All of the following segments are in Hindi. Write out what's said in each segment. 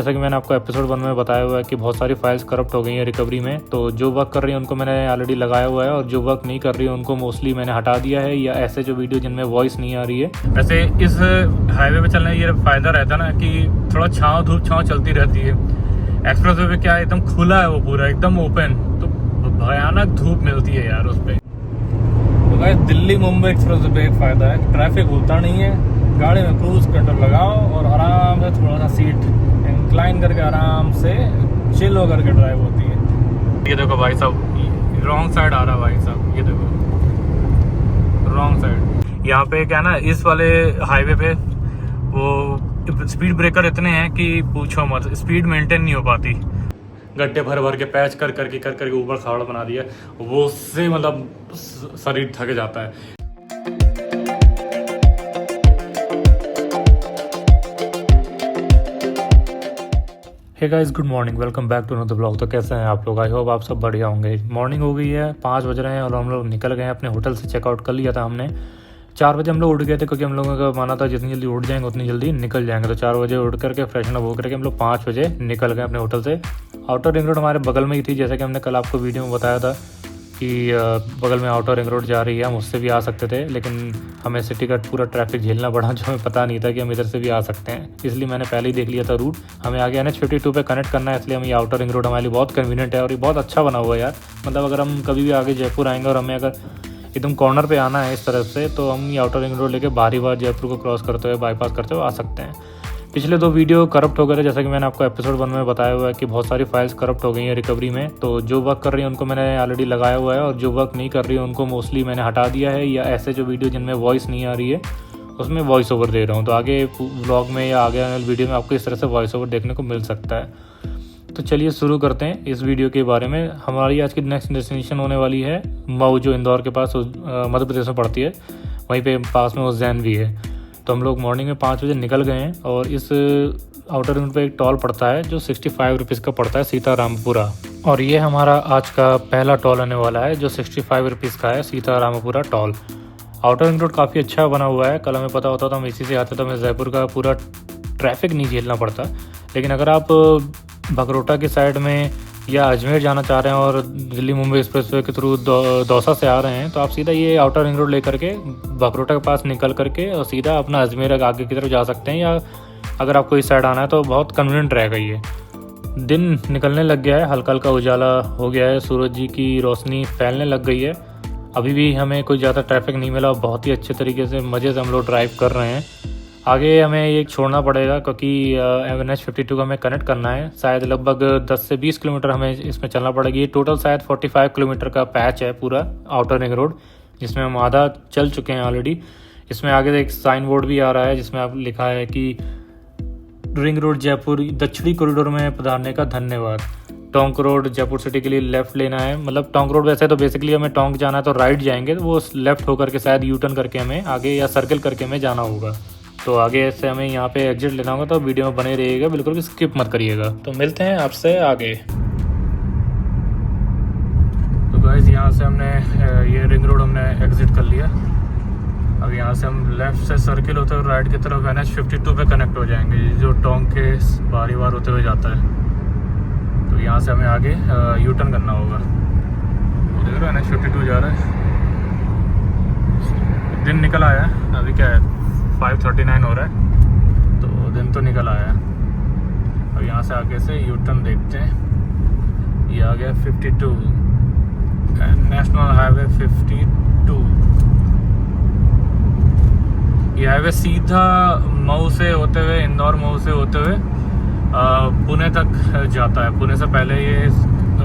जैसा कि मैंने आपको एपिसोड 1 में बताया हुआ है कि बहुत सारी फाइल्स करप्ट हो गई हैं रिकवरी में। तो जो वर्क कर रही है उनको मैंने ऑलरेडी लगाया हुआ है और जो वर्क नहीं कर रही है उनको मोस्टली मैंने हटा दिया है, या ऐसे जो वीडियो जिनमें वॉइस नहीं आ रही है। वैसे इस हाईवे पे चलने ये फ़ायदा रहता है ना कि थोड़ा छाँव धूप छाँव चलती रहती है। एक्सप्रेस वे पे क्या है, एकदम खुला है वो पूरा एकदम ओपन, तो भयानक धूप मिलती है यार उस पर। तो guys Delhi Mumbai express way पे एक फ़ायदा है, ट्रैफिक होता नहीं है। गाड़ी में क्रूज कंट्रोल लगाओ और आराम से थोड़ा सा सीट इंक्लाइन करके आराम से चिल होकर के ड्राइव होती है। ये देखो भाई साहब, रॉन्ग साइड आ रहा है भाई साहब, ये देखो रॉन्ग साइड। यहाँ पे क्या ना, इस वाले हाईवे पे वो स्पीड ब्रेकर इतने हैं कि पूछो मत, स्पीड मेंटेन नहीं हो पाती। गड्ढे भर भर के पैच कर करके ऊपर खाड़ बना दिया, वो उससे मतलब शरीर थक जाता है। Hey guys, good morning, welcome back to another blog. तो कैसे हैं आप लोग? आई होप आप सब बढ़िया होंगे। मॉर्निंग हो गई है, 5 बज रहे हैं और हम लोग निकल गए हैं अपने होटल से। चेकआउट कर लिया था हमने। 4 बजे हम लोग उठ गए थे क्योंकि हम लोगों का माना था जितनी जल्दी उठ जाएंगे उतनी जल्दी निकल जाएंगे। तो 4 बजे उठ करके फ्रेशन अप हो करके हम लोग 5 बजे निकल गए अपने होटल से। आउटर रिंग रोड हमारे बगल में ही थी, जैसे कि हमने कल आपको वीडियो में बताया था कि बगल में आउटर रिंग रोड जा रही है। हम उससे भी आ सकते थे, लेकिन हमें सिटी का पूरा ट्रैफिक झेलना पड़ा, जो हमें पता नहीं था कि हम इधर से भी आ सकते हैं। इसलिए मैंने पहले ही देख लिया था रूट। हमें आगे NH52 पे कनेक्ट करना है, इसलिए हमें ये आउटर रिंग रोड हमारे लिए बहुत कन्वीनियंट है और ये बहुत अच्छा बना हुआ है यार। मतलब अगर हम कभी भी आगे जयपुर आएंगे और हमें अगर एकदम कॉर्नर पे आना है इस तरफ से, तो हम ये आउटर रिंग रोड लेके बारी बार जयपुर को क्रॉस करते हुए बाईपास करते हुए आ सकते हैं। पिछले 2 वीडियो करप्ट हो गए थे, जैसा कि मैंने आपको एपिसोड 1 में बताया हुआ है कि बहुत सारी फाइल्स करप्ट हो गई हैं रिकवरी में। तो जो वर्क कर रही है उनको मैंने ऑलरेडी लगाया हुआ है और जो वर्क नहीं कर रही है उनको मोस्टली मैंने हटा दिया है, या ऐसे जो वीडियो जिनमें वॉइस नहीं आ रही है उसमें वॉइस ओवर दे रहा हूँ। तो आगे व्लॉग में या आगे आने वाली वीडियो में आपको इस तरह से वॉइस ओवर देखने को मिल सकता है। तो चलिए शुरू करते हैं इस वीडियो के बारे में। हमारी आज की नेक्स्ट डेस्टिनेशन होने वाली है मऊ, जो इंदौर के पास मध्य प्रदेश में पड़ती है। वहीं पे पास में उज्जैन भी है। तो हम लोग मॉर्निंग में 5 बजे निकल गए हैं और इस आउटर रिंग पे एक टोल पड़ता है जो 65 रुपीज़ का पड़ता है, सीतारामपुरा। और ये हमारा आज का पहला टोल आने वाला है जो 65 रुपीज़ का है, Sitarampura toll. Outer ring road काफ़ी अच्छा बना हुआ है। कल हमें पता होता तो हम इसी से आते, तो हमें जयपुर का पूरा ट्रैफिक नहीं झेलना पड़ता। लेकिन अगर आप भगरोटा की साइड में या अजमेर जाना चाह रहे हैं और दिल्ली मुंबई एक्सप्रेसवे के थ्रू दौसा से आ रहे हैं, तो आप सीधा ये आउटर रिंग रोड लेकर के भगरोटा के पास निकल करके और सीधा अपना अजमेर आगे की तरफ जा सकते हैं। या अगर आपको इस साइड आना है तो बहुत कन्वीनियंट रहेगा ये। दिन निकलने लग गया है, हल्का हल्का उजाला हो गया है, सूरज जी की रोशनी फैलने लग गई है। अभी भी हमें कोई ज़्यादा ट्रैफिक नहीं मिला, बहुत ही अच्छे तरीके से मज़े से हम लोग ड्राइव कर रहे हैं। आगे हमें ये छोड़ना पड़ेगा क्योंकि NH52 को हमें कनेक्ट करना है। शायद लगभग 10 से 20 किलोमीटर हमें इसमें चलना पड़ेगा। ये टोटल शायद 45 किलोमीटर का पैच है पूरा आउटर रिंग रोड, जिसमें हम आधा चल चुके हैं ऑलरेडी। इसमें आगे एक साइन बोर्ड भी आ रहा है जिसमें आप लिखा है कि रिंग रोड जयपुर दक्षिणी कॉरिडोर में पधारने का धन्यवाद। टोंक रोड जयपुर सिटी के लिए लेफ़्ट लेना है। मतलब टोंक रोड वैसे तो बेसिकली हमें टोंक जाना है तो राइट जाएंगे, तो वो लेफ़्ट होकर के शायद यू टर्न करके हमें आगे या सर्कल करके हमें जाना होगा। तो आगे से हमें यहाँ पे एग्जिट लेना होगा। तो वीडियो में बने रहिएगा, बिल्कुल भी स्किप मत करिएगा। तो मिलते हैं आपसे आगे। तो गाइस यहाँ से हमने ये रिंग रोड हमने एग्जिट कर लिया। अब यहाँ से हम लेफ़्ट से सर्किल होते हुए राइट की तरफ NH52 पे कनेक्ट हो जाएंगे, जो टोंक के बारी बार होते हुए जाता है। तो यहाँ से हमें आगे यू टर्न करना होगा। देख रहे हो NH52 जा रहा है। दिन निकल आया है, अभी क्या है 5:39 हो रहा है, तो दिन तो निकल आया है। अब यहाँ से आगे से यू टर्न देखते हैं। ये आ गया 52 नेशनल हाईवे 52। ये हाईवे सीधा मऊ से होते हुए, इंदौर मऊ से होते हुए पुणे तक जाता है। पुणे से पहले ये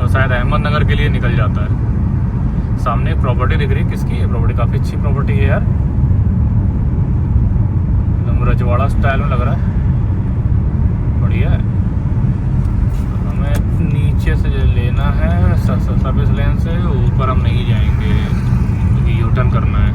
शायद अहमदनगर के लिए निकल जाता है। सामने एक प्रॉपर्टी दिख रही है, किसकी है प्रॉपर्टी? काफ़ी अच्छी प्रॉपर्टी है यार, एकदम रजवाड़ा स्टाइल में लग रहा है, बढ़िया है। हमें नीचे से लेना है सर्विस लेन से, ऊपर हम नहीं जाएंगे क्योंकि यू टर्न करना है।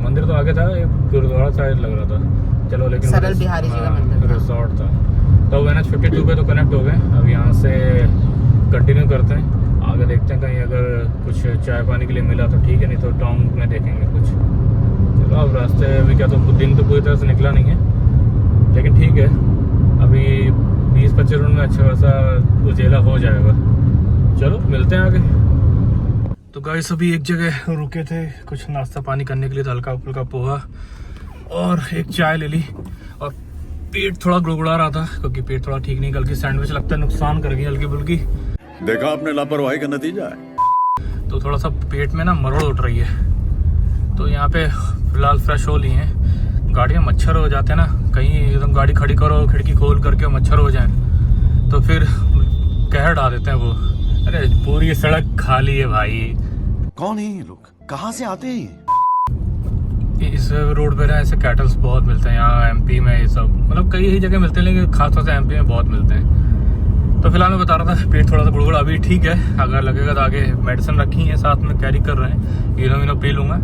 मंदिर तो आगे था, एक गुरुद्वारा साइड लग रहा था। चलो लेकिन सरल बिहारी जी का मंदिर था। रिजॉर्ट था। तो NH52 पे तो कनेक्ट हो गए। अब यहाँ से कंटिन्यू करते हैं, आगे देखते हैं कहीं अगर कुछ चाय पानी के लिए मिला तो ठीक है, नहीं तो टोंक में देखेंगे कुछ। चलो अब रास्ते अभी क्या तो दिन तो पूरी तरह से निकला नहीं है, लेकिन ठीक है, अभी 20-25 मिनट में अच्छा खासा उजेला हो जाएगा। चलो मिलते हैं आगे। तो गाइस अभी एक जगह रुके थे कुछ नाश्ता पानी करने के लिए, तो हल्का फुल्का पोहा और एक चाय ले ली, और पेट थोड़ा गुड़गुड़ा रहा था क्योंकि पेट थोड़ा ठीक नहीं, कल की सैंडविच लगता है नुकसान कर गई हल्की फुल्की। देखा आपने लापरवाही का नतीजा है। तो थोड़ा सा पेट में ना मरोड़ उठ रही है, तो यहाँ पे फिलहाल फ्रेश हो लिए हैं। गाड़ी में मच्छर हो जाते हैं ना, कहीं एकदम गाड़ी खड़ी करो खिड़की खोल करके मच्छर हो जाए तो फिर कहर डाल देते हैं वो। अरे पूरी सड़क खाली है भाई। कौन है ये लोग, कहाँ से आते हैं? इस रोड पे ना ऐसे कैटल्स बहुत मिलते हैं यहाँ MP में, ये सब मतलब कई ही जगह मिलते हैं, लेकिन खासतौर से MP में बहुत मिलते हैं। तो फिलहाल मैं बता रहा था पेट थोड़ा सा गुड़गुड़ा अभी ठीक है, अगर लगेगा तो आगे मेडिसिन रखी है साथ में कैरी कर रहे हैं, इनो पी लूँगा,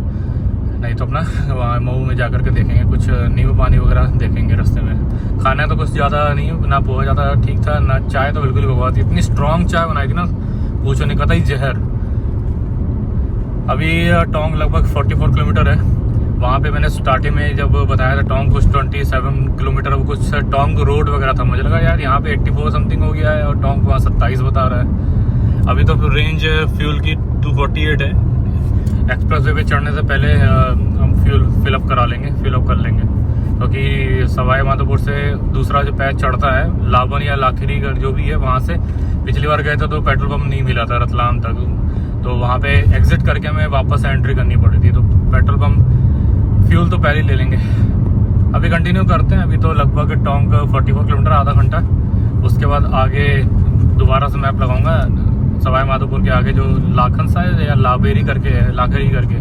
नहीं तो अपना वहाँ मऊ में जा कर के देखेंगे, कुछ नींबू पानी वगैरह देखेंगे रास्ते में। खाना तो कुछ ज़्यादा नहीं, ना पोहा ज़्यादा ठीक था, ना चाय तो बिल्कुल ही बकवास थी, इतनी स्ट्रॉन्ग चाय बनाई थी ना पूछो नहीं, कहता ही जहर। अभी टोंक लगभग 44 किलोमीटर है। वहाँ पे मैंने स्टार्टिंग में जब बताया था टोंक कुछ 27 किलोमीटर, कुछ टोंक रोड वगैरह था, मुझे लगा यार यहाँ पे 84 समथिंग हो गया है और टोंक वहाँ 27 बता रहा है। अभी तो रेंज फ्यूल की 248 है। एक्सप्रेस वे पे चढ़ने से पहले हम फ्यूल फिलअप करा लेंगे, फिलअप कर लेंगे, क्योंकि सवाई माधोपुर से दूसरा जो पैच चढ़ता है लाबन या लाखिरी जो भी है, वहाँ से पिछली बार गए थे तो पेट्रोल पंप नहीं मिला था रतलाम तक, तो वहाँ पे एग्जिट करके हमें वापस एंट्री करनी पड़ी थी, तो पेट्रोल पंप फ्यूल तो पहले ही ले लेंगे। अभी कंटिन्यू करते हैं, अभी तो लगभग टोंक 44 किलोमीटर आधा घंटा, उसके बाद आगे दोबारा से मैप लगाऊंगा, सवाई माधोपुर के आगे जो लाखन साइड या लाबेरी करके है, लाखरी करके,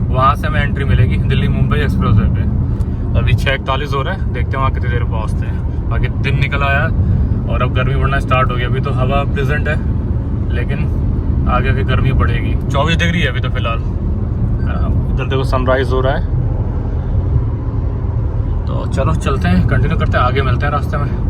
वहाँ से हमें एंट्री मिलेगी दिल्ली मुंबई एक्सप्रेस वे पे। अभी 6:41 हो रहा है, देखते हैं वहाँ कितनी देर पहुँचते हैं। बाकी दिन निकल आया और अब गर्मी बढ़ना स्टार्ट हो गई। अभी तो हवा प्रेजेंट है, लेकिन आगे की गर्मी बढ़ेगी। 24 डिग्री है अभी तो फिलहाल। इधर देखो सनराइज हो रहा है, तो चलो चलते हैं, कंटिन्यू करते हैं, आगे मिलते हैं रास्ते में।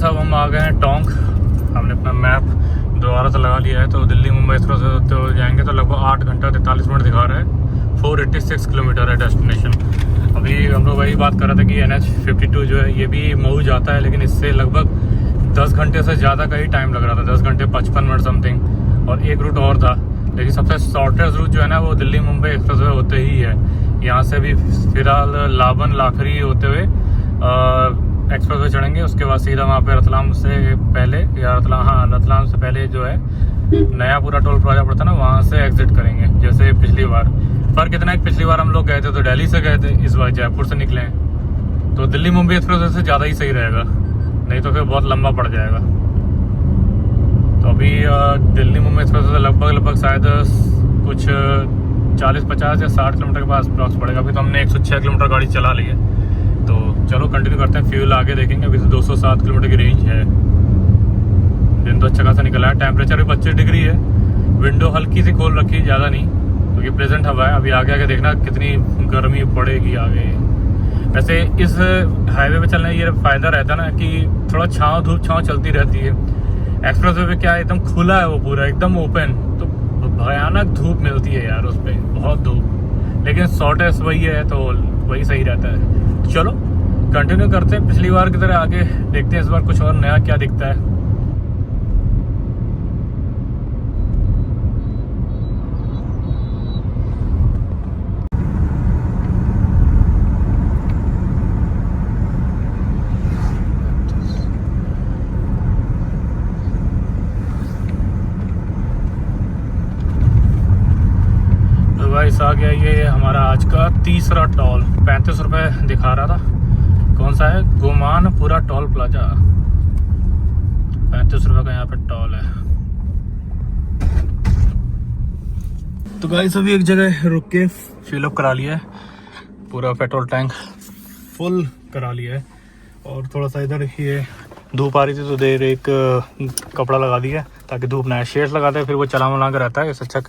अब हम आ गए हैं टोंक। हमने अपना मैप दोबारा से लगा लिया है, तो दिल्ली मुंबई एक्सप्रेस तो जाएंगे तो लगभग 8 घंटा 43 मिनट दिखा रहा है। 486 किलोमीटर है डेस्टिनेशन। अभी हम लोग वही बात कर रहे थे कि NH52 जो है ये भी मऊ जाता है, लेकिन इससे लगभग 10 घंटे से ज़्यादा का ही टाइम लग रहा था, 10 घंटे 55 मिनट समथिंग। और एक रूट और था, लेकिन सबसे शॉर्टेस्ट रूट जो है ना वो दिल्ली मुंबई एक्सप्रेस वे होते ही है। यहाँ से भी फिलहाल लाबन लाखरी होते हुए एक्सप्रेस वे चढ़ेंगे, उसके बाद सीधा वहाँ पे रतलाम से पहले या रतलाम से पहले जो है नया पूरा टोल प्लाजा पड़ता है ना, वहाँ से एग्जिट करेंगे जैसे पिछली बार। फर्क इतना है कि पिछली बार हम लोग गए थे तो दिल्ली से गए थे, इस बार जयपुर से निकले हैं, तो दिल्ली मुंबई एक्सप्रेस वे से ज़्यादा ही सही रहेगा, नहीं तो फिर बहुत लंबा पड़ जाएगा। तो अभी दिल्ली मुंबई एक्सप्रेस वे लगभग शायद कुछ 40-50 या 60 किलोमीटर के पास अप्रॉक्स पड़ेगा। अभी तो हमने 106 किलोमीटर गाड़ी चला ली है, तो चलो कंटिन्यू करते हैं, फ्यूल आगे देखेंगे। अभी तो 207 किलोमीटर की रेंज है। दिन तो अच्छा खासा निकला है, टेम्परेचर भी 25 डिग्री है। विंडो हल्की सी खोल रखी, ज़्यादा नहीं, क्योंकि प्रेजेंट हवा है। अभी आगे आगे देखना कितनी गर्मी पड़ेगी आगे। वैसे इस हाईवे पे चलने ये फ़ायदा रहता है ना कि थोड़ा छाँव धूप छाँव चलती रहती है। एक्सप्रेस वे पे क्या है, एकदम खुला है वो पूरा, एकदम ओपन, तो भयानक धूप मिलती है यार उस पर, बहुत धूप। लेकिन शॉर्टेस्ट वही है तो वही सही रहता है। चलो कंटिन्यू करते हैं, पिछली बार की तरह आगे देखते हैं इस बार कुछ और नया क्या दिखता है। आ गया ये हमारा आज का तीसरा टोल। 35 रुपये दिखा रहा था, कौन सा है? गोमानपुरा टोल प्लाजा। 35 रुपये का यहाँ पे टोल है। तो गाइस अभी एक जगह रुक के फिल अप करा लिया है, पूरा पेट्रोल टैंक फुल करा लिया है। और थोड़ा सा इधर ये धूप आ रही थी तो देर एक कपड़ा लगा दिया ताकि धूप ना आए। शेड लगाते हैं फिर वो चलान वलान का रहता है, इससे अच्छा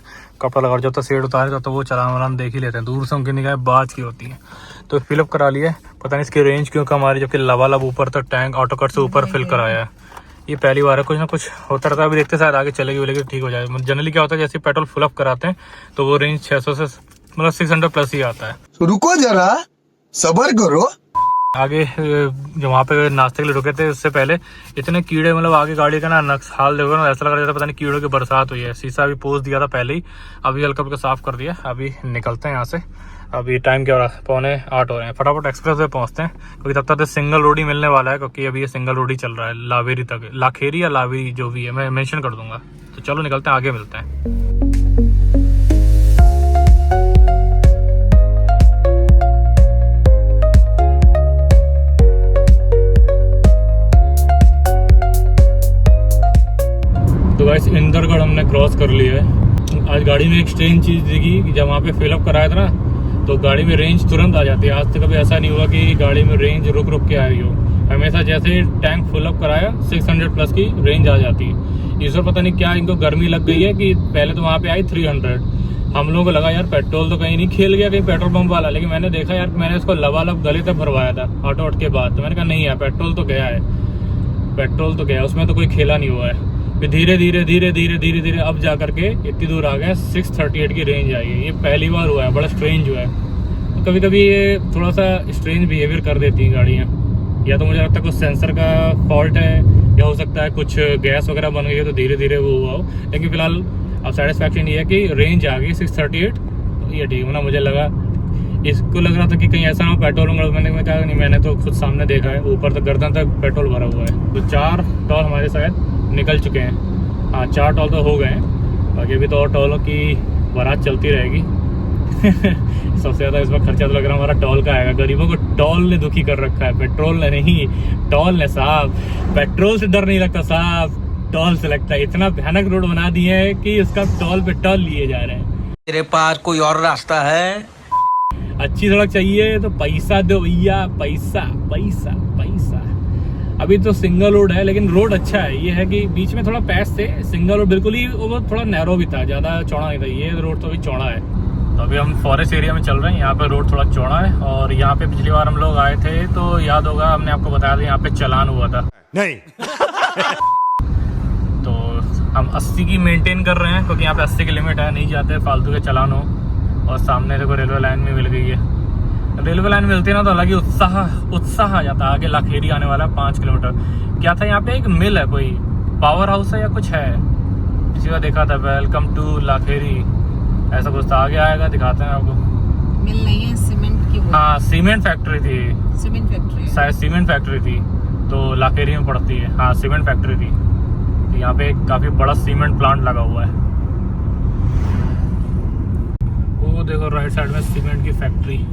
कपड़ा लगा। जब तक शेड उतारे तो वो चलान वलान देख ही लेते हैं, दूर से उनकी निगाहें बाज की होती हैं। तो फिलअप करा लिया है, पता नहीं इसकी रेंज क्यों कम आ रही है, जबकि लबालब ऊपर तक टैंक ऑटो कट से ऊपर फिल कराया है। ये पहली बार है, कुछ ना कुछ होता रहता है। अभी देखते शायद आगे चलेगी बोलेगी ठीक हो जाए। जनरली क्या होता है, जैसे पेट्रोल फुल अप कराते हैं तो वो रेंज 600 से मतलब 600 प्लस ही आता है। रुको जरा सबर करो। आगे जो वहाँ पे नाश्ते के लिए रुके थे उससे पहले इतने कीड़े, मतलब आगे गाड़ी का ना नक्श हाल देखो ना, ऐसा लग रहा था पता नहीं कीड़ों की बरसात हुई है। शीशा भी पोंछ दिया था पहले ही, अभी हल्का हल्का साफ कर दिया। अभी निकलते हैं यहाँ से। अभी टाइम क्या हो रहा है? 7:45 हो रहे हैं। फटाफट एक्सप्रेस वे पहुँचते हैं क्योंकि तब तक सिंगल रोड ही मिलने वाला है, क्योंकि अभी ये सिंगल रोड ही चल रहा है लावेरी तक, लाखेरी या लावेरी जो भी है मैं मेंशन कर दूंगा। तो चलो निकलते हैं, आगे मिलते हैं। तो गाइस इंदरगढ़ हमने क्रॉस कर लिया है। आज गाड़ी में एक स्ट्रेंज चीज़ दिखी कि जब वहाँ पे फिलअप कराया था ना तो गाड़ी में रेंज तुरंत आ जाती है। आज तक कभी ऐसा नहीं हुआ कि गाड़ी में रेंज रुक रुक के आई हो। हमेशा जैसे टैंक फुल अप कराया 600 प्लस की रेंज आ जाती है। इस बार पता नहीं क्या इनको गर्मी लग गई है कि पहले तो वहाँ पे आई 300। हम लोगों को लगा यार पेट्रोल तो कहीं नहीं खेल गया, कहीं पेट्रोल पंप वाला। लेकिन मैंने देखा यार, मैंने इसको लबालब गले तक भरवाया था ऑटो के बाद। तो मैंने कहा नहीं यार पेट्रोल तो गया है, पेट्रोल तो गया, उसमें तो कोई खेला नहीं हुआ है। फिर धीरे धीरे अब जा करके इतनी दूर आ गए, 638 की रेंज आई है। ये पहली बार हुआ है, बड़ा स्ट्रेंज हुआ है। तो कभी कभी ये थोड़ा सा स्ट्रेंज बिहेवियर कर देती हैं गाड़ियाँ। या तो मुझे लगता है कुछ सेंसर का फॉल्ट है, या हो सकता है कुछ गैस वगैरह बन गई है तो धीरे धीरे वो हुआ हो। लेकिन फिलहाल अब सेटिस्फैक्शन ये है कि रेंज आ गई 638, ये ठीक है ना। मुझे लगा, इसको लग रहा था कि कहीं ऐसा ना पेट्रोल होगा। मैंने कहा नहीं, मैंने तो खुद सामने देखा है, ऊपर तक गर्दन तक पेट्रोल भरा हुआ है। तो 4 टॉल हमारे शायद निकल चुके हैं। हाँ 4 टॉल तो हो गए हैं, बाकी अभी तो और टॉलों की बारात चलती रहेगी। सबसे ज़्यादा इस बार खर्चा तो लग रहा है हमारा टॉल का आएगा। गरीबों को टॉल ने दुखी कर रखा है, पेट्रोल ने नहीं, टॉल ने साहब। पेट्रोल से डर नहीं लगता साहब, टॉल से लगता है। इतना भयानक रोड बना दिया है कि उसका टॉल पे टॉल लिए जा रहे हैं। तेरे पास कोई और रास्ता है? अच्छी सड़क चाहिए तो पैसा दो भैया, पैसा पैसा पैसा। अभी तो सिंगल रोड है लेकिन रोड अच्छा है। ये है कि बीच में थोड़ा पैच से सिंगल रोड बिल्कुल ही वो थोड़ा नैरो भी था, ज़्यादा चौड़ा नहीं था। ये रोड तो अभी चौड़ा है। तो अभी हम फॉरेस्ट एरिया में चल रहे हैं, यहाँ पे रोड थोड़ा चौड़ा है। और यहाँ पे पिछली बार हम लोग आए थे तो याद होगा हमने आपको बताया था यहाँ पे चालान हुआ था। नहीं। तो हम 80 की मेंटेन कर रहे हैं क्योंकि यहाँ पे 80 की लिमिट है, नहीं जाते फालतू के चालान हो। और सामने देखो रेलवे लाइन भी मिल गई है। रेलवे लाइन मिलती है ना तो अलग ही उत्साह आ जाता है। आगे लाखेरी आने वाला है 5 किलोमीटर। क्या था यहाँ पे, एक मिल है, कोई पावर हाउस है या कुछ है, इसी का देखा था। वेलकम टू लाखेरी ऐसा कुछ था। आगे आएगा दिखाते हैं आपको। मिल नहीं है, सीमेंट की। हाँ सीमेंट फैक्ट्री थी, सीमेंट फैक्ट्री शायद सीमेंट फैक्ट्री थी, तो लाखेरी में पड़ती है। हाँ सीमेंट फैक्ट्री थी। तो यहाँ पे काफी बड़ा सीमेंट प्लांट लगा हुआ है। वो देखो राइट साइड में सीमेंट की फैक्ट्री।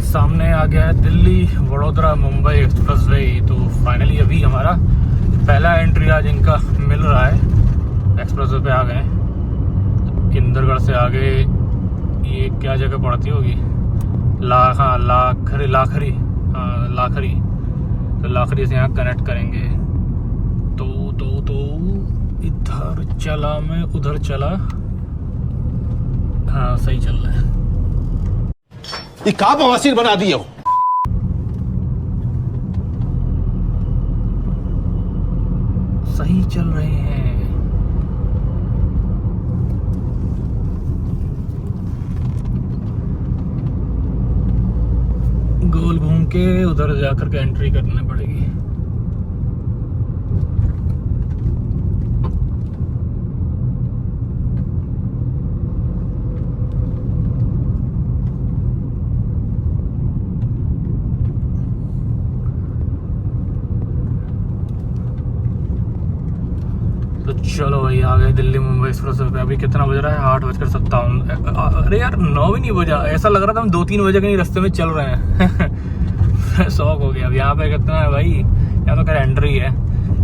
सामने आ गया है दिल्ली वडोदरा मुंबई एक्सप्रेस वे। तो फाइनली अभी हमारा पहला एंट्री आज इनका मिल रहा है। एक्सप्रेस वे पे आ गए। तो इंदरगढ़ से आगे ये क्या जगह पड़ती होगी, लाखरी। हाँ लाखरी। तो लाखरी से यहाँ कनेक्ट करेंगे। तो इधर चला मैं, उधर चला। हाँ सही चल रहा है। ये का बवासीर बना दिए हो। सही चल रहे हैं। के उधर जाकर के एंट्री करनी पड़ेगी। तो चलो भाई आ गए दिल्ली मुंबई एक्सप्रेस पे। अभी कितना बज रहा है? 8:57। अरे यार 9 भी नहीं बजा, ऐसा लग रहा था हम 2-3 बजे कहीं रास्ते में चल रहे हैं। शौक हो गया। अब यहाँ पे कितना है भाई? यहाँ तो खैर एंट्री है,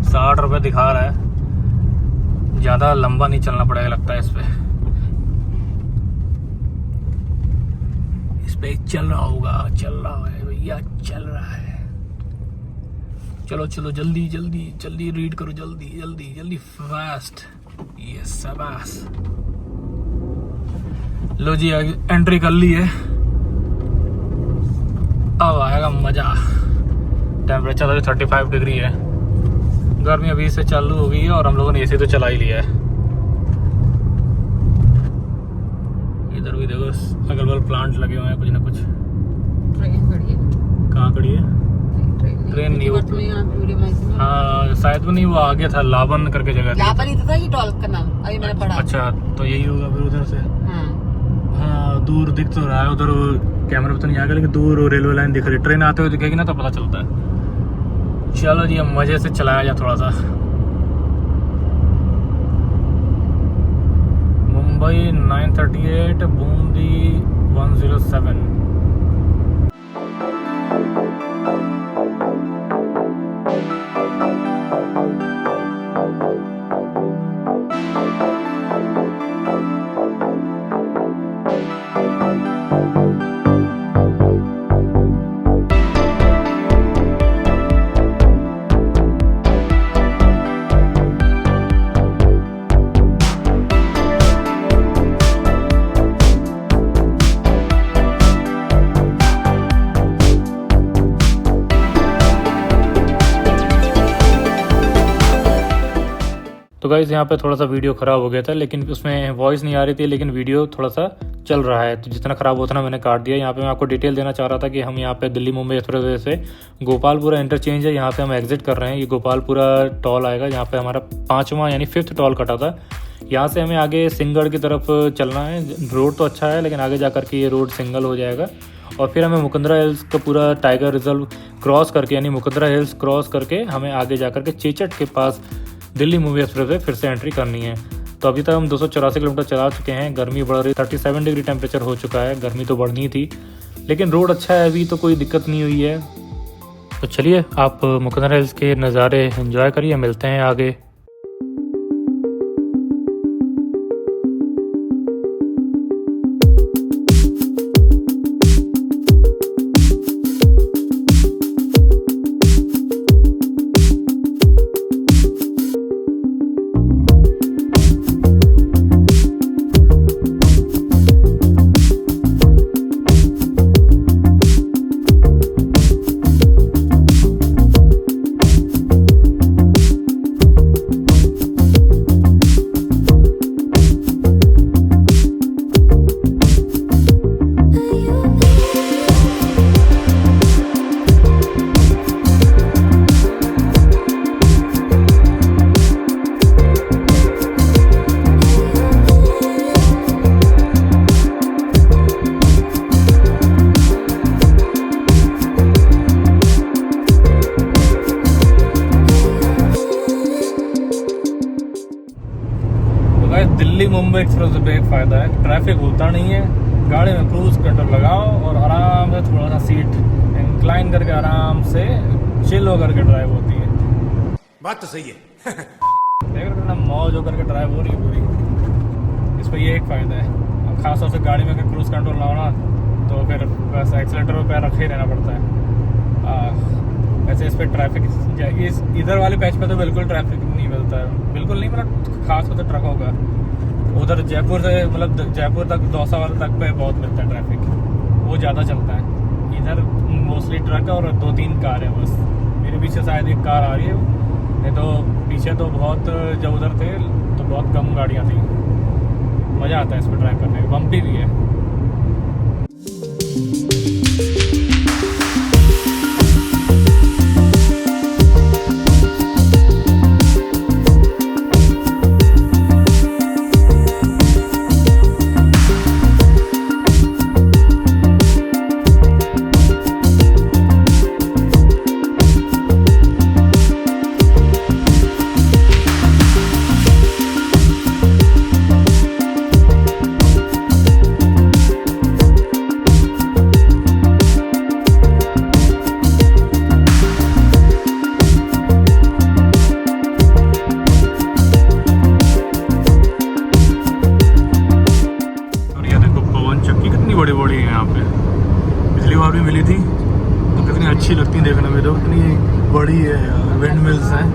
60 रुपये दिखा रहा है। ज़्यादा लंबा नहीं चलना पड़ेगा लगता है इस पे चल रहा होगा। चल रहा है भैया, चल रहा है। चलो चलो जल्दी जल्दी जल्दी रीड करो, जल्दी जल्दी जल्दी फास्ट। यस शाबाश। लो जी एंट्री कर ली है, अब आएगा मजा। टेम्परेचर अभी 35 डिग्री है। गर्मी अभी से चालू हो गई है और हम लोगों ने एसी तो चला ही लिया है। इधर भी देखो अगल बगल प्लांट लगे हुए हैं कुछ ना कुछ। ट्रेन खड़ी है। कहाँ खड़ी है? ट्रेन नहीं वो, हाँ शायद वो नहीं, वो आगे था लाबन करके जगह थी। लाबन ही तो था ये टोल का नाम, अभी मैंने पढ़ा। अच्छा तो यही होगा फिर उधर से। हाँ हाँ दूर दिख तो रहा है, उधर कैमरे पे तो नहीं आएगा लेकिन दूर रेलवे लाइन दिख रही है। ट्रेन आते हुए दिखेगी ना तो पता चलता है। चलो जी अब मजे से चलाया जाए थोड़ा सा। मुंबई 938, बूंदी 107। तो गाइस यहाँ पे थोड़ा सा वीडियो ख़राब हो गया था, लेकिन उसमें वॉइस नहीं आ रही थी, लेकिन वीडियो थोड़ा सा चल रहा है, तो जितना ख़राब उतना मैंने काट दिया। यहाँ पे मैं आपको डिटेल देना चाह रहा था कि हम यहाँ पे दिल्ली मुंबई एक्सप्रेसवे से गोपालपुरा इंटरचेंज है, यहाँ से हम एग्जिट कर रहे हैं। ये गोपालपुरा टोल आएगा, यहाँ पे हमारा 5वां यानी 5th टोल कटा था। यहाँ से हमें आगे सिंगड़ की तरफ चलना है। रोड तो अच्छा है लेकिन आगे जा कर के ये रोड सिंगल हो जाएगा और फिर हमें मुकंदरा हिल्स का पूरा टाइगर रिजर्व क्रॉस करके यानी मुकंदरा हिल्स क्रॉस करके हमें आगे जा कर के चेचट के पास दिल्ली मुंबई एक्सप्रेसवे फिर से एंट्री करनी है। तो अभी तक हम 284 किलोमीटर चला चुके हैं। गर्मी बढ़ रही, 37 डिग्री टेम्परेचर हो चुका है। गर्मी तो बढ़नी थी लेकिन रोड अच्छा है, अभी तो कोई दिक्कत नहीं हुई है। तो चलिए आप मुकंदरा हिल्स के नज़ारे एंजॉय करिए, मिलते हैं आगे। दिल्ली मुंबई एक्सप्रेस पे एक फ़ायदा है, ट्रैफिक होता नहीं है। गाड़ी में क्रूज कंट्रोल लगाओ और आराम से थोड़ा सा सीट इंक्लाइन करके आराम से चिल होकर के ड्राइव होती है। बात तो सही है। देख रहे ना, मौज होकर के ड्राइव हो रही है पूरी। इस पर ये एक फ़ायदा है। अब खास तौर से गाड़ी में क्रूज कंट्रोल ना होना तो फिर बस एक्सीलेटर पर पैर रखे ही रहना पड़ता है। वैसे इस पर ट्रैफिक इधर वाले पैच पे तो बिल्कुल ट्रैफिक नहीं मिलता है, बिल्कुल नहीं, मतलब खास तौर से ट्रकों का। उधर जयपुर से मतलब जयपुर तक दौसा वाले तक पे बहुत मिलता है ट्रैफिक, वो ज़्यादा चलता है। इधर मोस्टली ट्रक है और 2-3 कार है बस। मेरे पीछे शायद एक कार आ रही है, नहीं तो पीछे तो बहुत, जब उधर थे तो बहुत कम गाड़ियाँ थी। मज़ा आता है इस पर ड्राइव करने का, बम्पी भी है। पे। पिछली बार भी मिली थी तो कितनी अच्छी लगती है देखने में, तो कितनी बड़ी है यार, विंड मिल्स हैं,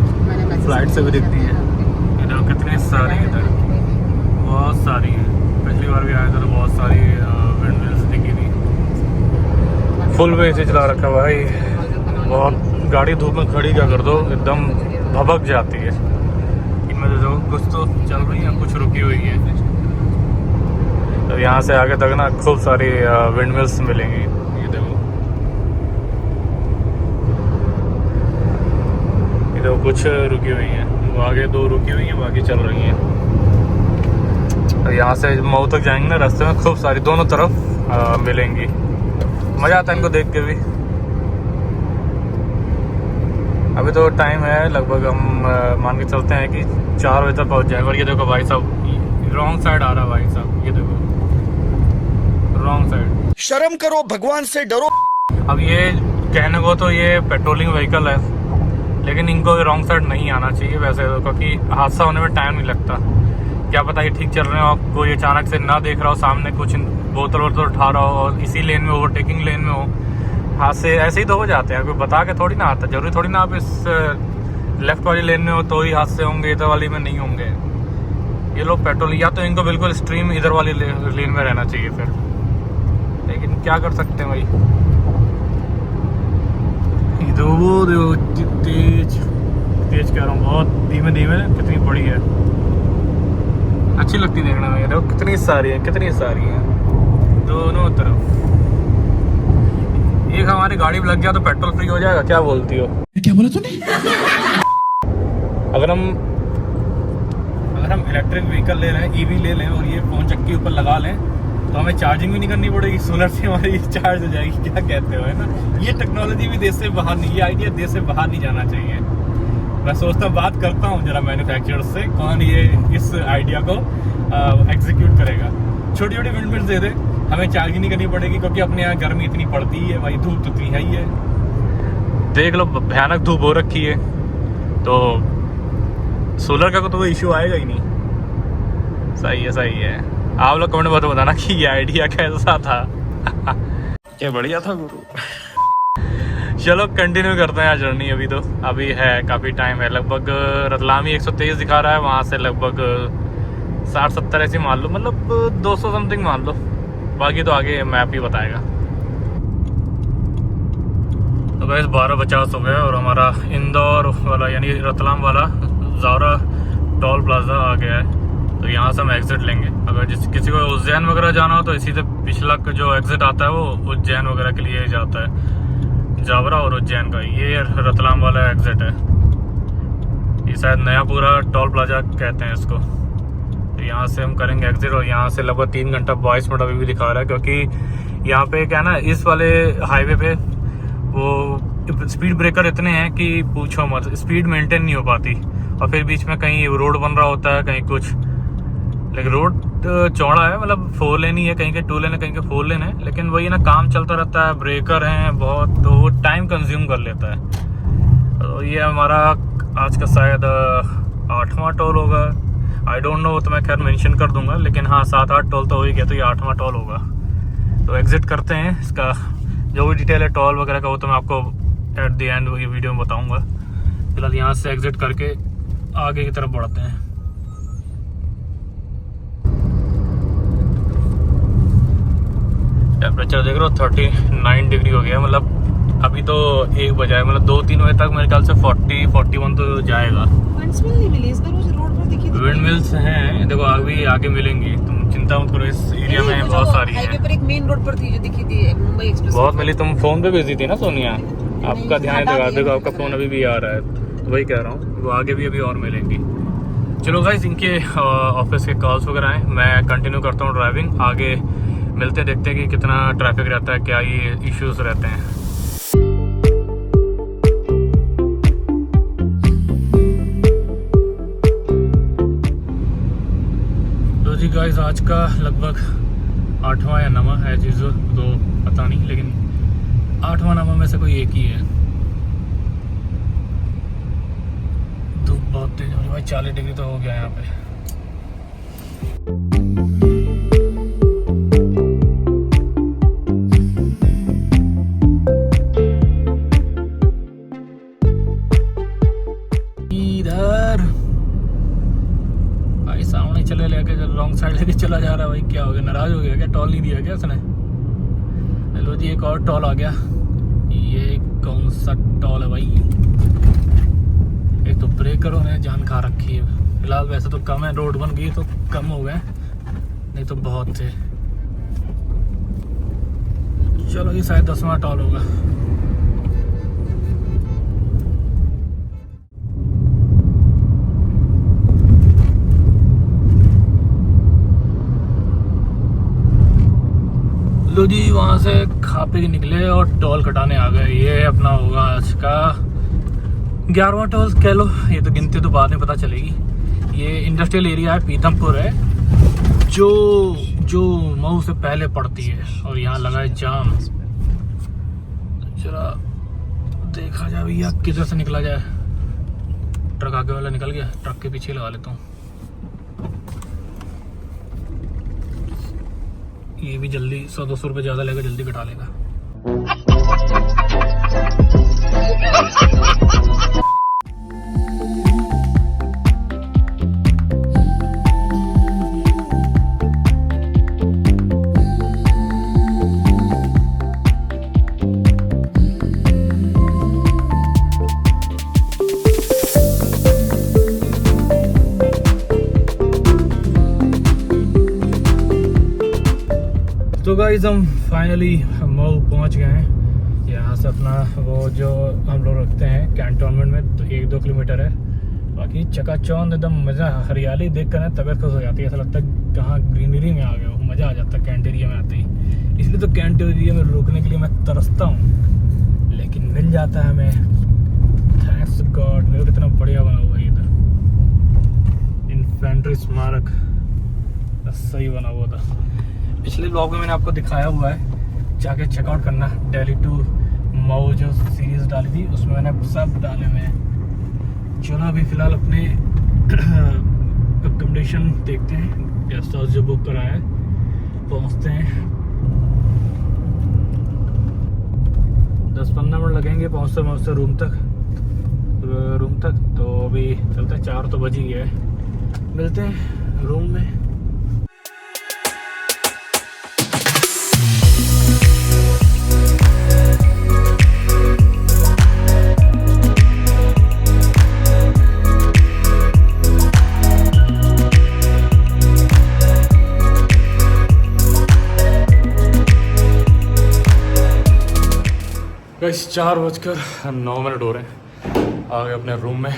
फ्लाइट से भी दिखती है। इधर कितनी सारी, इधर बहुत सारी है। पिछली बार भी आया था तो बहुत सारी विंड मिल्स दिखी थी। फुल वे से चला रखा भाई, बहुत गाड़ी धूप में खड़ी क्या कर दो एकदम भभक जाती है। इनमें जो कुछ तो चल रही है, कुछ रुकी हुई है। तो यहाँ से आगे तक ना खूब सारी विंड मिल्स मिलेंगी। ये देखो, ये देखो कुछ रुकी हुई हैं, वो आगे 2 रुकी हुई हैं, बाकी चल रही हैं। तो यहाँ से मऊ तक जाएंगे ना, रास्ते में खूब सारी दोनों तरफ मिलेंगी। मज़ा आता है इनको देख के भी। अभी तो टाइम है लगभग, हम मान के चलते हैं कि 4 बजे तक पहुँच जाएगा। और ये देखो भाई साहब, रॉन्ग साइड आ रहा है भाई साहब, ये देखो रॉन्ग साइड। शर्म करो, भगवान से डरो। अब ये कहने को तो ये पेट्रोलिंग व्हीकल है, लेकिन इनको रॉन्ग साइड नहीं आना चाहिए वैसे तो, क्योंकि हादसा होने में टाइम नहीं लगता। क्या पता ये ठीक चल रहे हो, कोई अचानक से ना देख रहा हो, सामने कुछ बोतल वोतल उठा रहा हो और इसी लेन में ओवरटेकिंग लेन में हो, हादसे ऐसे ही तो हो जाते हैं। कोई बता के थोड़ी ना आता, जरूरी थोड़ी ना आप इस लेफ्ट वाली लेन में हो तो ही हादसे होंगे, इधर वाली में नहीं होंगे। ये लोग पेट्रोल, या तो इनको बिल्कुल स्ट्रीम इधर वाली लेन में रहना चाहिए फिर, लेकिन क्या कर सकते हैं भाई। इधर वो तेज तेज कह रहा हूँ, बहुत धीमे धीमे, कितनी बड़ी है, अच्छी लगती देखने में। देखो कितनी सारी है, कितनी सारी है दोनों तरफ। एक हमारी गाड़ी में लग गया तो पेट्रोल फ्री हो जाएगा, क्या बोलती हो? क्या बोला तूने? अगर हम इलेक्ट्रिक व्हीकल ले लें, ईवी ले लें और ये फोन चक्की ऊपर लगा लें तो हमें चार्जिंग भी नहीं करनी पड़ेगी, सोलर से हमारी चार्ज हो जाएगी। क्या कहते हो, है ना? ये टेक्नोलॉजी भी देश से बाहर नहीं, ये आइडिया देश से बाहर नहीं जाना चाहिए। मैं सोचता हूँ, बात करता हूँ जरा मैन्युफैक्चरर से, कौन ये इस आइडिया को एग्जीक्यूट करेगा। छोटी छोटी विंड मिल्स दे दे, हमें चार्ज नहीं करनी पड़ेगी, क्योंकि अपने यहाँ गर्मी इतनी पड़ती है भाई, धूप तो इतनी है ही है, देख लो भयानक धूप हो रखी है, तो सोलर का तो कोई इश्यू आएगा ही नहीं। सही है, सही है। आप लोग कमेंट में बताना कि ये आइडिया कैसा था। क्या बढ़िया था गुरु। चलो कंटिन्यू करते हैं जर्नी। अभी है काफ़ी टाइम है, लगभग रतलामी 123 दिखा रहा है, वहाँ से लगभग 60-70 ऐसे मान लो, मतलब 200 समथिंग मान लो, बाकी तो आगे मैप ही बताएगा। तो गाइस 12:50 हो गए और हमारा इंदौर वाला यानी रतलाम वाला ज़ारा टोल प्लाजा आ गया है। तो यहाँ से हम एग्जिट लेंगे। अगर किसी को उज्जैन वगैरह जाना हो तो इसी से पिछला जो एग्जिट आता है वो उज्जैन वगैरह के लिए जाता है, जावरा और उज्जैन का। ये रतलाम वाला एग्जिट है, ये शायद नया पूरा टोल प्लाजा कहते हैं इसको। तो यहाँ से हम करेंगे एग्जिट और यहाँ से लगभग 3 घंटा 22 मिनट अभी भी दिखा रहा है, क्योंकि यहाँ पे क्या है ना, इस वाले हाईवे पे वो स्पीड ब्रेकर इतने हैं कि पूछो मत, स्पीड मेंटेन नहीं हो पाती। और फिर बीच में कहीं रोड बन रहा होता है, कहीं कुछ, लेकिन रोड चौड़ा है, मतलब 4 लेन ही है, कहीं के 2 लेन है, कहीं के 4 लेन है, लेकिन वही ना काम चलता रहता है, ब्रेकर हैं बहुत, तो वो टाइम कंज्यूम कर लेता है। तो ये हमारा आज का शायद 8वां टोल होगा, आई डोंट नो, तो मैं खैर मेंशन कर दूंगा, लेकिन हाँ 7-8 टोल तो हो ही गया, तो ये 8वां टोल होगा। तो एग्जिट करते हैं, इसका जो भी डिटेल है टोल वगैरह का वो तो मैं आपको एट द एंड ये वीडियो में बताऊंगा। फिलहाल यहाँ से एग्जिट करके आगे की तरफ बढ़ते हैं। टेम्परेचर देख रहे हो 39 डिग्री हो गया, मतलब अभी तो 1 बजा है, मतलब 2-3 बजे तक मेरे ख्याल से 40-41 तो जाएगा। विंड मिल्स हैं, देखो आगे मिलेंगी, तुम चिंता मत करो, इस एरिया में बहुत सारी हैं। हाईवे पर एक मेन रोड पर थी जो दिखी थी मुंबई एक्सप्रेस, बहुत मिली। तुम फोन पे बिजी थी ना सोनिया, आपका ध्यान देगा, देखो आपका फोन अभी भी आ रहा है, तो वही कह रहा हूँ, वो आगे भी अभी और मिलेंगी। चलो गाइस, इनके ऑफिस के कॉल्स वगैरह हैं, मैं कंटिन्यू करता हूँ ड्राइविंग, आगे मिलते देखते हैं कि कितना ट्रैफिक रहता है, क्या ये इश्यूज रहते हैं। तो जी गाइस, आज का लगभग 8वां या 9वां है चीज़, तो पता नहीं, लेकिन 8वां 9वां में से कोई एक ही है। धूप बहुत तेज हो रही भाई, 40 डिग्री तो हो गया यहाँ पे। लो जी एक और टॉल आ गया। ये कौन सा टॉल है भाई? एक तो ब्रेकरों ने जान खा रखी है। फिलहाल वैसे तो कम है, रोड बन गई तो कम हो गए, नहीं तो बहुत थे। चलो ये शायद 10वां टॉल होगा। लो जी वहाँ से खा पी के निकले और टोल कटाने आ गए। ये अपना होगा आज का 11वां टोल कह लो, ये तो गिनती तो बाद में पता चलेगी। ये इंडस्ट्रियल एरिया है, पीथमपुर है, जो मऊ से पहले पड़ती है और यहाँ लगा है जाम। जरा देखा जाए भैया किधर से निकला जाए। ट्रक आगे वाला निकल गया, ट्रक के पीछे लगा लेता हूँ। ये भी जल्दी 100-200 रुपये ज़्यादा लेगा, जल्दी कटा लेगा। तो गाइस हम फाइनली मऊ पहुंच गए हैं। यहाँ से अपना वो जो हम लोग रखते हैं कैंटोनमेंट में तो 1-2 किलोमीटर है। बाकी चकाचौंध एकदम मज़ा, हरियाली देख कर तबीयत खुश हो जाती है। ऐसा लगता है कहाँ ग्रीनरी में आ गए हो, मज़ा आ जाता है कैंट एरिया में आते ही। इसलिए तो कैंट एरिया में रुकने के लिए मैं तरसता हूँ, लेकिन मिल जाता है हमें। Thanks God. मेरे को कितना बढ़िया बना हुआ है इधर, इन्फेंट्री स्मारक सही बना हुआ था। पिछले ब्लॉग में मैंने आपको दिखाया हुआ है, जाके चेकआउट करना। दिल्ली टू मऊ जो सीरीज़ डाली थी उसमें मैंने सब डाले हुए हैं। चलो अभी फ़िलहाल अपने अकोमोडेशन देखते हैं, गेस्ट हाउस जो बुक कराया है, पहुंचते हैं। 10-15 मिनट लगेंगे पहुंचते रूम तक। तो अभी चलते हैं, 4 तो बज ही गया है। मिलते हैं रूम में। गाइस 4:09 हो रहे हैं, आ गए अपने रूम में।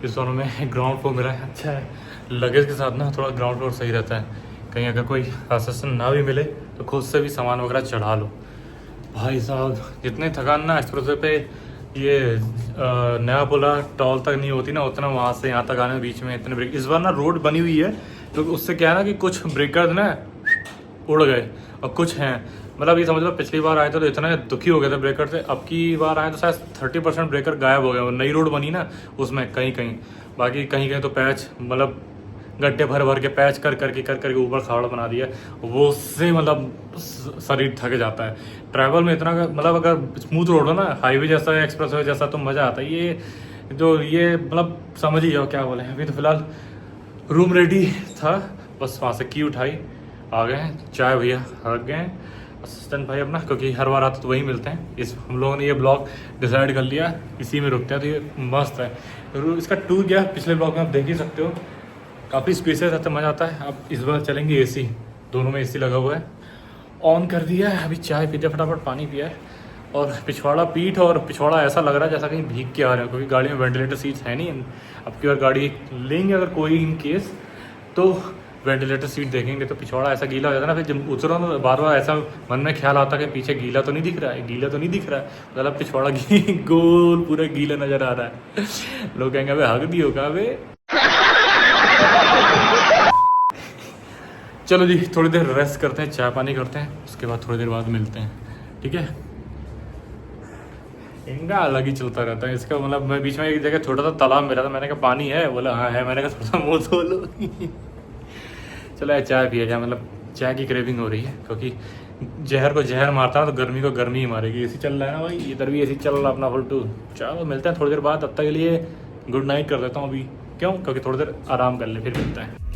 इस दोनों में ग्राउंड फ्लोर मिला है, अच्छा है। लगेज के साथ ना थोड़ा ग्राउंड फ्लोर सही रहता है, कहीं अगर कोई असिस्टेंट ना भी मिले तो खुद से भी सामान वगैरह चढ़ा लो। भाई साहब जितने थकान ना एक्सप्रेसवे पे ये नया पुला टॉल तक नहीं होती ना, उतना वहाँ से यहाँ तक आने में बीच में इतने ब्रेक। इस बार ना रोड बनी हुई है तो उससे क्या है ना कि कुछ ब्रेकर्स ना उड़ गए और कुछ हैं, मतलब ये समझ लो पिछली बार आए थे तो इतने दुखी हो गए थे ब्रेकर से। अब की बार आए तो शायद 30% ब्रेकर गायब हो गए। और नई रोड बनी ना उसमें कहीं कहीं, बाकी कहीं कहीं तो पैच, मतलब गड्ढे भर के पैच कर ऊपर खाड़ बना दिया। वो उससे मतलब शरीर थक जाता है ट्रैवल में इतना। मतलब अगर स्मूथ रोड हो ना, हाईवे जैसा है, एक्सप्रेस वे जैसा, तो मज़ा आता है। ये मतलब समझ ही जाओ क्या बोले। अभी तो फिलहाल रूम रेडी था, बस वहाँ से की उठाई, आ गए हैं। चाय भैया रख गए हैं असिस्टेंट भाई अपना, क्योंकि हर बार आते तो वही मिलते हैं। हम लोगों ने ये ब्लॉग डिसाइड कर लिया इसी में रुकते हैं, तो ये मस्त है। इसका टूर गया पिछले ब्लॉग में आप देख ही सकते हो, काफ़ी स्पेसियस आता, मज़ा आता है। अब इस बार चलेंगे एसी, दोनों में एसी लगा हुआ है, ऑन कर दिया है। अभी चाय पीते, फटाफट पानी पिया है और पिछवाड़ा पीठ और पिछवाड़ा ऐसा लग रहा है जैसा कहीं भीग के आ रहे हैं, क्योंकि गाड़ी में वेंटिलेटर सीट्स है नहीं। अब की बार गाड़ी लेंगे अगर कोई इन केस तो वेंटिलेटर सीट देखेंगे, तो पिछवाड़ा ऐसा गीला हो जाता है ना, फिर जब उतरो ना बार बार ऐसा मन में ख्याल आता है कि पीछे गीला तो नहीं दिख रहा है, मतलब पिछवाड़ा गोल पूरा गीला नज़र आ रहा है। लोग कहेंगे अबे हक भी होगा अबे। चलो जी थोड़ी देर रेस्ट करते हैं, चाय पानी करते हैं, उसके बाद थोड़ी देर बाद मिलते हैं, ठीक है। इनका अलग ही चलता रहता है इसका। मतलब मैं बीच में एक जगह छोटा सा तालाब मिला था, मैंने कहा पानी है, बोला हाँ है, मैंने कहा थोड़ा सा मुँह धो लो। चलो यार चाय पिया जाए, मतलब चाय की क्रेविंग हो रही है, क्योंकि जहर को जहर मारता है तो गर्मी को गर्मी ही मारेगी। एसी चल रहा है ना भाई, इधर भी एसी चल रहा है अपना फुल टू। चलो मिलते हैं थोड़ी देर बाद, तब तक के लिए गुड नाइट कर देता हूँ अभी, क्यों? क्योंकि थोड़ी देर आराम कर ले, फिर मिलता है।